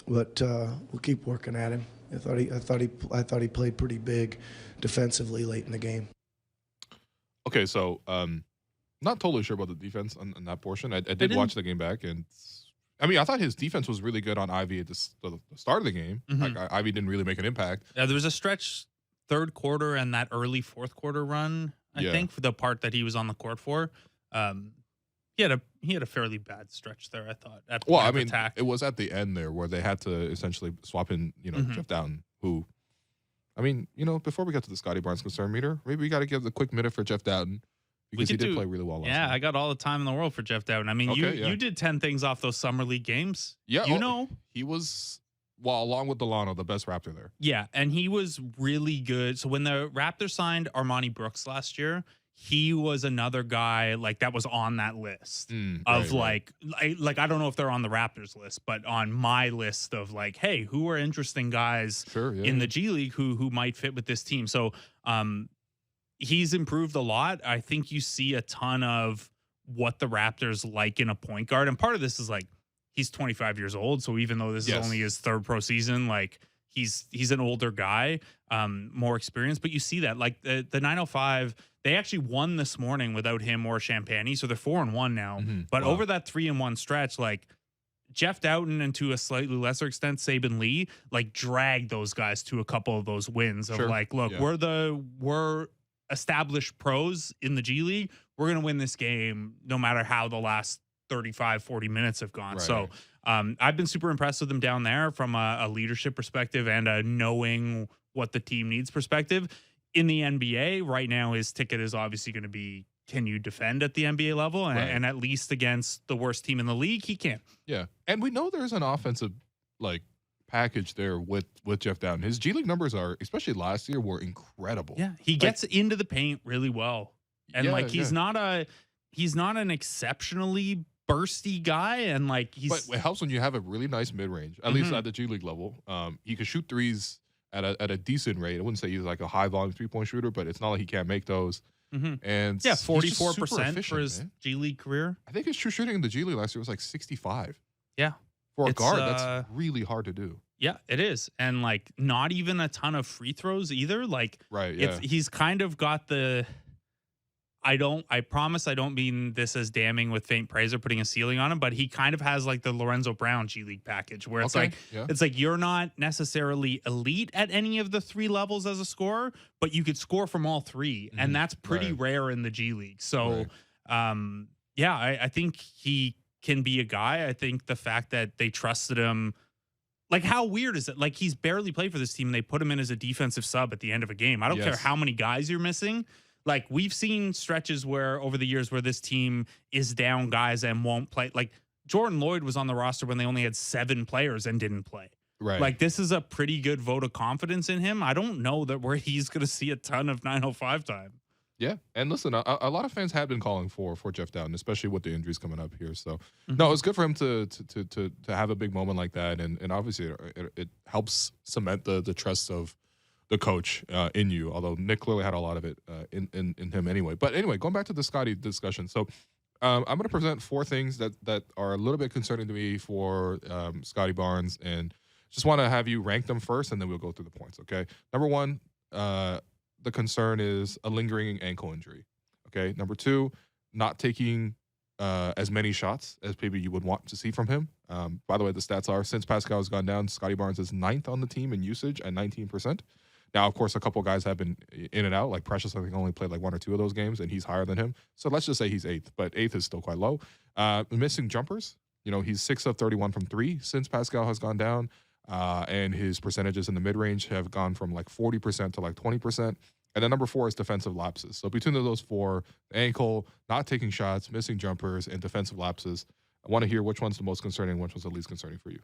But we'll keep working at him. I thought he played pretty big defensively late in the game. Okay, so not totally sure about the defense on that portion. I did watch the game back, and I thought his defense was really good on Ivy at the start of the game. Mm-hmm. Like, Ivy didn't really make an impact. There was a stretch third quarter and that early fourth quarter run, I think, for the part that he was on the court for. He had a fairly bad stretch there, I thought. Attack. It was at the end there where they had to essentially swap in, Jeff Dowtin, who, before we get to the Scottie Barnes concern meter, maybe we got to give the quick minute for Jeff Dowtin, because he did play really well last night. I got all the time in the world for Jeff Dowtin. You did 10 things off those summer league games. Yeah, he was, along with Delano, the best Raptor there. Yeah, and he was really good. So when the Raptors signed Armani Brooks last year, he was another guy like that was on that list of like I don't know if they're on the Raptors list, but on my list of like, hey, who are interesting guys in the G League who might fit with this team. So he's improved a lot. I think you see a ton of what the Raptors like in a point guard, and part of this is like he's 25 years old, so even though this is only his third pro season, like he's an older guy, more experienced. But you see that like the 905. They actually won this morning without him or Champagny, so they're 4-1 now. Mm-hmm. But over that 3-1 stretch, like Jeff Dowtin and to a slightly lesser extent Saban Lee, like dragged those guys to a couple of those wins of like, look, we're established pros in the G League. We're gonna win this game no matter how the last 35, 40 minutes have gone. So I've been super impressed with them down there from a leadership perspective and a knowing what the team needs perspective. In the NBA right now, his ticket is obviously going to be, can you defend at the NBA level? And at least against the worst team in the league, he can. Yeah. And we know there's an offensive like package there with Jeff Dowtin. His G League numbers are, especially last year, were incredible. Yeah. He gets into the paint really well. And he's not an exceptionally bursty guy. And like but it helps when you have a really nice mid range, at least at the G League level. He can shoot threes at a decent rate. I wouldn't say he's like a high volume 3-point shooter, but it's not like he can't make those. Mm-hmm. And 44% for his G League career. I think his true shooting in the G League last year was like 65. Yeah. For a It's, guard, that's really hard to do. Yeah, it is. And like not even a ton of free throws either. Like Right, yeah. he's kind of got the I promise I don't mean this as damning with faint praise or putting a ceiling on him, but he kind of has like the Lorenzo Brown G League package where it's Okay, like yeah. it's like you're not necessarily elite at any of the 3 levels as a scorer, but you could score from all 3. And that's pretty Right. rare in the G League. So yeah, I think he can be a guy. I think the fact that they trusted him, like how weird is it? Like he's barely played for this team and they put him in as a defensive sub at the end of a game. I don't care Yes. how many guys you're missing. Like we've seen stretches where over the years where this team is down guys and won't play. Like Jordan Lloyd was on the roster when they only had 7 players and didn't play. Right. Like this is a pretty good vote of confidence in him. I don't know that where he's going to see a ton of 905 time. Yeah, and listen, a lot of fans have been calling for Jeff Dowtin, especially with the injuries coming up here. So, no, it's good for him to have a big moment like that, and obviously it helps cement the trust of the coach in you. Although Nick clearly had a lot of it in him anyway. But anyway, going back to the Scottie discussion, so I'm going to present 4 things that are a little bit concerning to me for Scottie Barnes, and just want to have you rank them first, and then we'll go through the points. Okay, number 1. The concern is a lingering ankle injury. Okay. Number 2, not taking as many shots as maybe you would want to see from him. By the way, the stats are since Pascal has gone down, Scottie Barnes is 9th on the team in usage at 19%. Now, of course, a couple guys have been in and out. Like Precious, I think only played like 1 or 2 of those games, and he's higher than him. So let's just say he's 8th, but 8th is still quite low. Missing jumpers. You know, he's 6 of 31 from 3 since Pascal has gone down. And his percentages in the mid-range have gone from like 40% to like 20%. And then number 4 is defensive lapses. So between those 4, ankle, not taking shots, missing jumpers, and defensive lapses, I want to hear which one's the most concerning, which one's the least concerning for you.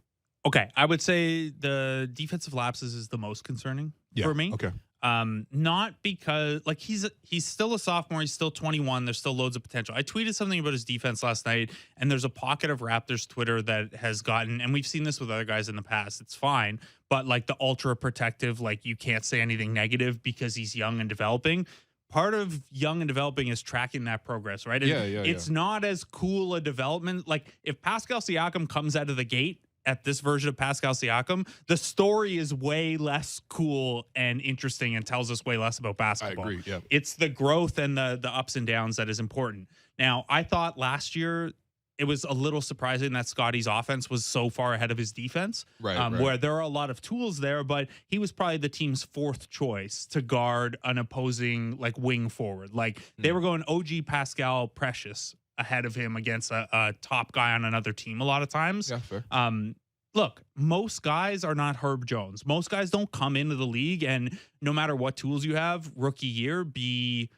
Okay, I would say the defensive lapses is the most concerning for me. Okay. Not because like he's still a sophomore, he's still 21, there's still loads of potential. I tweeted something about his defense last night, and there's a pocket of Raptors Twitter that has gotten, and we've seen this with other guys in the past, it's fine, but like the ultra protective, like you can't say anything negative because he's young and developing. Part of young and developing is tracking that progress, right? And it's not as cool a development. Like if Pascal Siakam comes out of the gate at this version of Pascal Siakam, the story is way less cool and interesting and tells us way less about basketball. I agree, yeah. It's the growth and the ups and downs that is important. Now, I thought last year it was a little surprising that Scottie's offense was so far ahead of his defense, right. where there are a lot of tools there, but he was probably the team's 4th choice to guard an opposing like wing forward. Like they were going OG Pascal Precious ahead of him against a top guy on another team a lot of times. Yeah, fair. Look, most guys are not Herb Jones. Most guys don't come into the league and no matter what tools you have, rookie year, be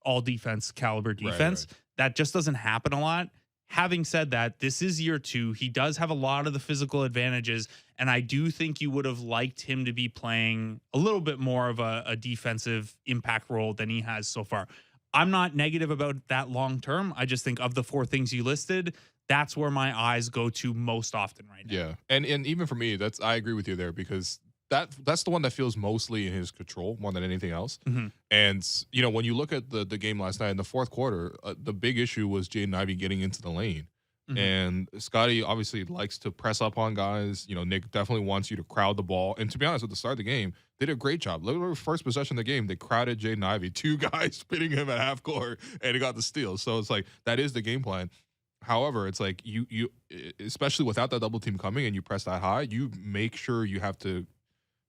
all defense caliber defense. Right. That just doesn't happen a lot. Having said that, this is year 2. He does have a lot of the physical advantages, and I do think you would have liked him to be playing a little bit more of a defensive impact role than he has so far. I'm not negative about that long term. I just think of the 4 things you listed, that's where my eyes go to most often right now. Yeah, and even for me, I agree with you there because that's the one that feels mostly in his control more than anything else. And you know, when you look at the game last night in the 4th quarter, the big issue was Jaden Ivey getting into the lane. And Scottie obviously likes to press up on guys. You know, Nick definitely wants you to crowd the ball. And to be honest, at the start of the game, they did a great job. Literally, first possession of the game, they crowded Jaden Ivey. 2 guys spinning him at half court, and he got the steal. So it's like that is the game plan. However, it's like you especially without that double team coming and you press that high, you make sure you have to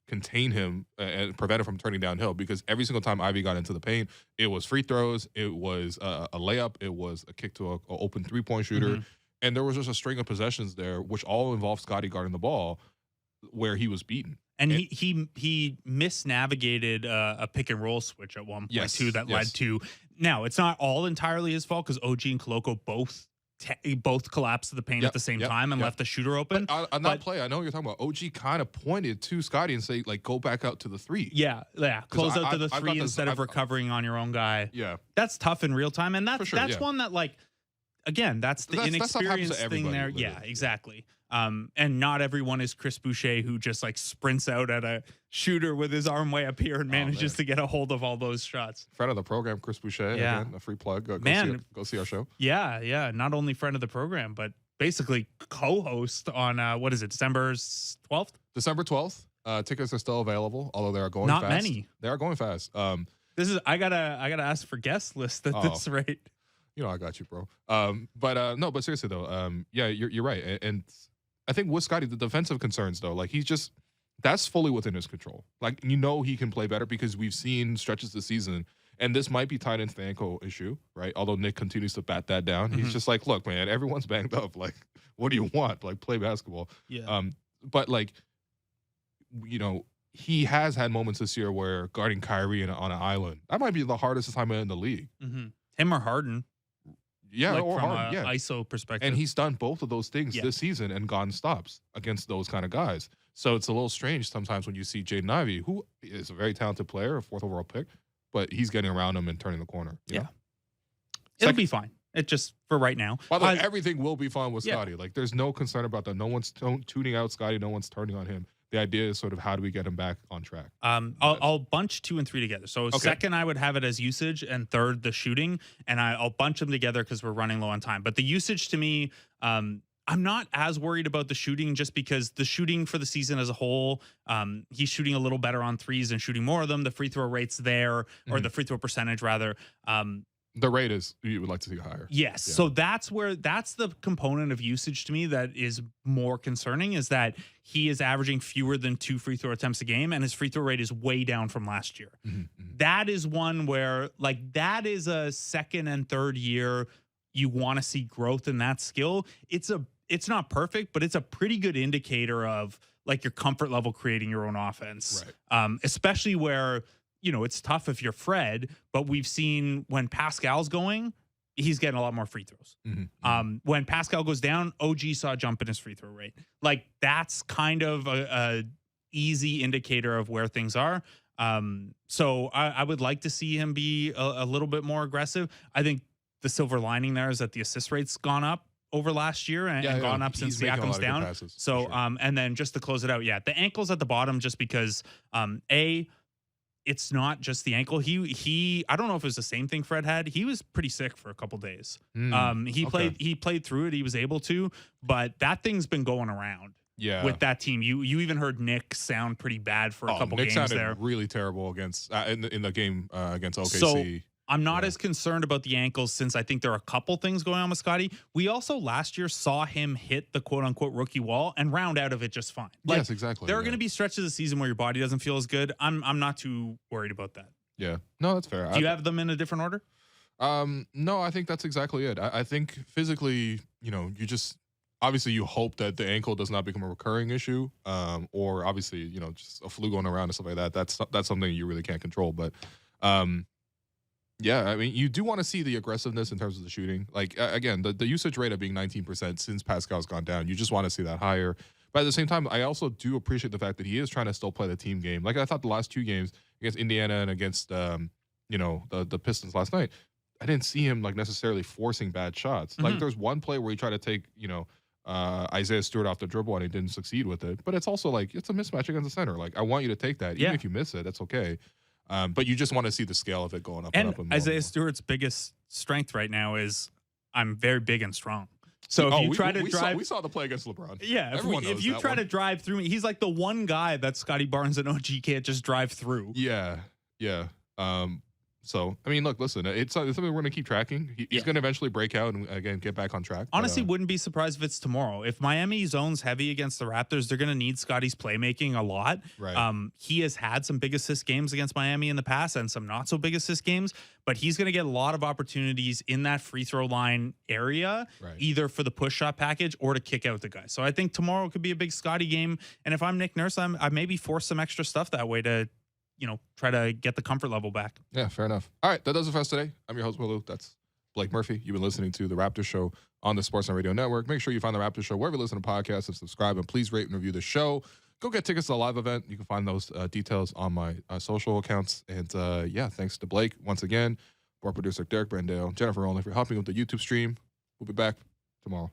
contain him and prevent him from turning downhill because every single time Ivy got into the paint, it was free throws, it was a layup, it was a kick to an open 3-point shooter. And there was just a string of possessions there, which all involved Scottie guarding the ball, where he was beaten. And he misnavigated a pick and roll switch at one point too that led to. Now it's not all entirely his fault because OG and Koloko both collapsed to the paint at the same time and left the shooter open. But on that play, I know what you're talking about. OG kind of pointed to Scottie and say, like, go back out to the 3. Yeah. Close out to the 3 instead of recovering on your own guy. Yeah. That's tough in real time. And that's one that, like, again, that's the inexperienced thing there. Literally. Yeah, exactly. And not everyone is Chris Boucher who just like sprints out at a shooter with his arm way up here and manages to get a hold of all those shots. Friend of the program, Chris Boucher. Yeah. Again, a free plug. Go see our show. Yeah. Not only friend of the program, but basically co-host on what is it, December 12th? December 12th. Tickets are still available, although they are going Not fast. many. They are going fast. I gotta ask for guest list at this rate. You know, I got you, bro. But seriously though, yeah, you're right. And I think with Scottie, the defensive concerns though, like that's fully within his control. Like, you know, he can play better because we've seen stretches this season, and this might be tied into the ankle issue, right? Although Nick continues to bat that down. He's just like, look, man, everyone's banged up. Like, what do you want? Like, play basketball. Yeah. But like, you know, he has had moments this year where guarding Kyrie on an island, that might be the hardest assignment in the league. Him or Harden. Yeah, like or from Harden, yeah. ISO perspective. And he's done both of those things this season and gotten stops against those kind of guys. So it's a little strange sometimes when you see Jaden Ivey, who is a very talented player, a 4th overall pick, but he's getting around him and turning the corner. You know? It'll be fine. It just for right now. By the way, everything will be fine with Scottie. Like, there's no concern about that. No one's tuning out Scottie. No one's turning on him. The idea is sort of how do we get him back on track? I'll bunch 2 and 3 together. So second, I would have it as usage, and third, the shooting. And I'll bunch them together because we're running low on time. But the usage to me, I'm not as worried about the shooting just because the shooting for the season as a whole, he's shooting a little better on threes and shooting more of them. The free throw rate's there, or the free throw percentage rather. The rate is, you would like to see higher. Yes. Yeah. So that's the component of usage to me that is more concerning, is that he is averaging fewer than 2 free throw attempts a game, and his free throw rate is way down from last year. That is one where, like, that is a second and third year you want to see growth in that skill. It's not perfect, but it's a pretty good indicator of like your comfort level creating your own offense. Right. Especially where, you know, it's tough if you're Fred, but we've seen when Pascal's going, he's getting a lot more free throws. When Pascal goes down, OG saw a jump in his free throw rate. Like, that's kind of a easy indicator of where things are. So I would like to see him be a little bit more aggressive. I think the silver lining there is that the assist rate's gone up over last year and gone up since Siakam's down. Passes, so, and then just to close it out, the ankle's at the bottom just because, it's not just the ankle. He I don't know if it was the same thing Fred had. He was pretty sick for a couple days. He played through it. He was able to, but that thing's been going around. Yeah, with that team, you even heard Nick sound pretty bad for a couple Nick games sounded there. Really terrible against in the game against OKC. So I'm not as concerned about the ankles, since I think there are a couple things going on with Scottie. We also last year saw him hit the quote unquote rookie wall and round out of it just fine. Like, yes, exactly. There are going to be stretches of the season where your body doesn't feel as good. I'm not too worried about that. Yeah, no, that's fair. Do you have them in a different order? No, I think that's exactly it. I think physically, you know, you just obviously you hope that the ankle does not become a recurring issue, or obviously, you know, just a flu going around and stuff like that. That's something you really can't control, but. Yeah, I mean, you do want to see the aggressiveness in terms of the shooting. Like, again, the usage rate of being 19% since Pascal's gone down, you just want to see that higher. But at the same time, I also do appreciate the fact that he is trying to still play the team game. Like, I thought the last 2 games against Indiana and against, you know, the Pistons last night, I didn't see him, like, necessarily forcing bad shots. Like, there's one play where he tried to take, you know, Isaiah Stewart off the dribble and he didn't succeed with it. But it's also, like, it's a mismatch against the center. Like, I want you to take that. Even if you miss it, that's okay. But you just want to see the scale of it going up and up. And Isaiah Stewart's biggest strength right now is I'm very big and strong. So if you try to drive, we saw the play against LeBron. Yeah, if you try to drive through me, he's like the one guy that Scottie Barnes and OG can't just drive through. Yeah. So, I mean, look, listen, it's something we're going to keep tracking. He's going to eventually break out and, again, get back on track. Honestly, wouldn't be surprised if it's tomorrow. If Miami zones heavy against the Raptors, they're going to need Scottie's playmaking a lot. Right. He has had some big assist games against Miami in the past and some not so big assist games, but he's going to get a lot of opportunities in that free throw line area, either for the push shot package or to kick out the guy. So I think tomorrow could be a big Scottie game. And if I'm Nick Nurse, I maybe force some extra stuff that way to, you know, try to get the comfort level back. Yeah, fair enough. All right, that does it for us today. I'm your host, Willu. That's Blake Murphy. You've been listening to the Raptors Show on the Sportsnet Radio Network. Make sure you find the Raptors Show wherever you listen to podcasts and subscribe, and please rate and review the show. Go get tickets to the live event. You can find those details on my social accounts. And thanks to Blake once again, board producer Derek Brandale, Jennifer Olney for helping with the YouTube stream. We'll be back tomorrow.